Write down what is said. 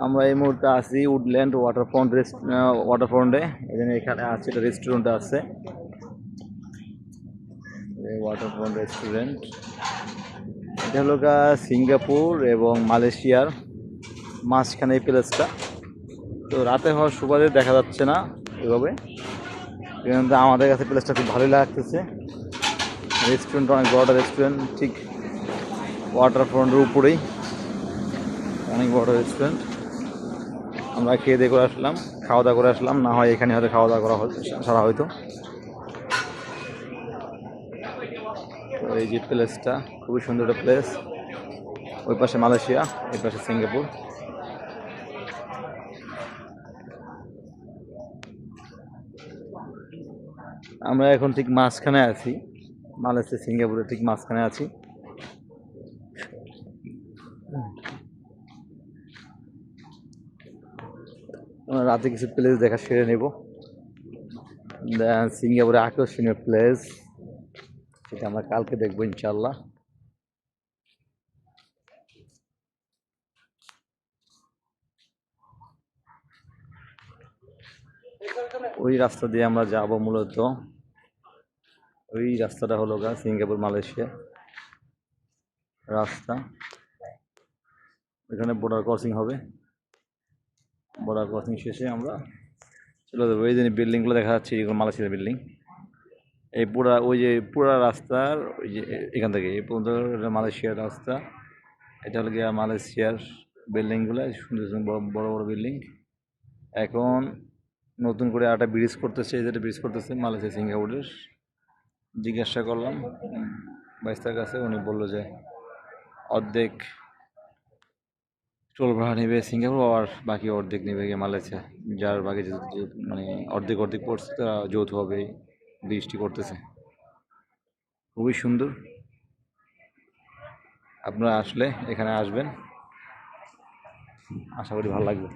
আমরা এই মুহূর্তে আছি উডল্যান্ড ওয়াটারফ্রন্টে। এখানে আছে একটা রেস্টুরেন্ট আছে, ওয়াটারফ্রন্ট রেস্টুরেন্ট। এটা হলো সিঙ্গাপুর এবং মালয়েশিয়ার মাঝখানে এই প্লেসটা। তো রাতে হওয়ার সুবাদে দেখা যাচ্ছে না এভাবে, কিন্তু আমাদের কাছে প্লেসটা খুব ভালোই লাগতেছে। রেস্টুরেন্ট অনেক বড় রেস্টুরেন্ট, ঠিক ওয়াটারফ্রন্টের উপরেই অনেক বড় রেস্টুরেন্ট। আমরা খেয়ে দিয়ে করে আসলাম, খাওয়া দাওয়া করে আসলাম, না হয় এখানে হয়তো খাওয়া দাওয়া করা হয়তো। তো এই যে প্লেসটা খুবই সুন্দর একটা প্লেস। ওই পাশে মালয়েশিয়া, এই পাশে সিঙ্গাপুর। আমরা এখন ঠিক মাঝখানে আছি, মালয়েশিয়া সিঙ্গাপুরের ঠিক মাঝখানে আছি। আমরা রাতে কিছু প্লেস দেখা সেরে নেব। সিঙ্গাপুরের আকর্ষণীয় প্লেস সেটা আমরা কালকে দেখবো ইনশাল্লাহ। ওই রাস্তা দিয়ে আমরা যাব মূলত। ওই রাস্তাটা হলো সিঙ্গাপুর মালয়েশিয়া রাস্তা। এখানে বর্ডার ক্রসিং হবে, বর্ডার ক্রসিং শেষে আমরা চলে যাবো। এই যে বিল্ডিংগুলো দেখা যাচ্ছে, এগুলো মালয়েশিয়ার বিল্ডিং। এই পুরা রাস্তার ওই যে এখান থেকে এই পর্যন্ত মালয়েশিয়ার রাস্তা। এটা হলো গিয়া মালয়েশিয়ার বিল্ডিংগুলো, সুন্দর সুন্দর বড় বড় বিল্ডিং। এখন নতুন করে একটা ব্রিজ করতেছে, যেটা ব্রিজ করতেছে মালয়েশিয়া সিঙ্গাপুরের। জিজ্ঞাসা করলাম বাইস্তার কাছে, উনি বললো যে অর্ধেক টোল ভাড়া নেবে সিঙ্গাপুর, আর বাকি অর্ধেক নেবে গিয়ে মালয়েশিয়া। যার বাকি মানে অর্ধেক অর্ধেক পড়ছে, তারা যৌথভাবে ব্রিজটি করতেছে। খুবই সুন্দর, আপনারা আসলে এখানে আসবেন, আশা করি ভালো লাগবে।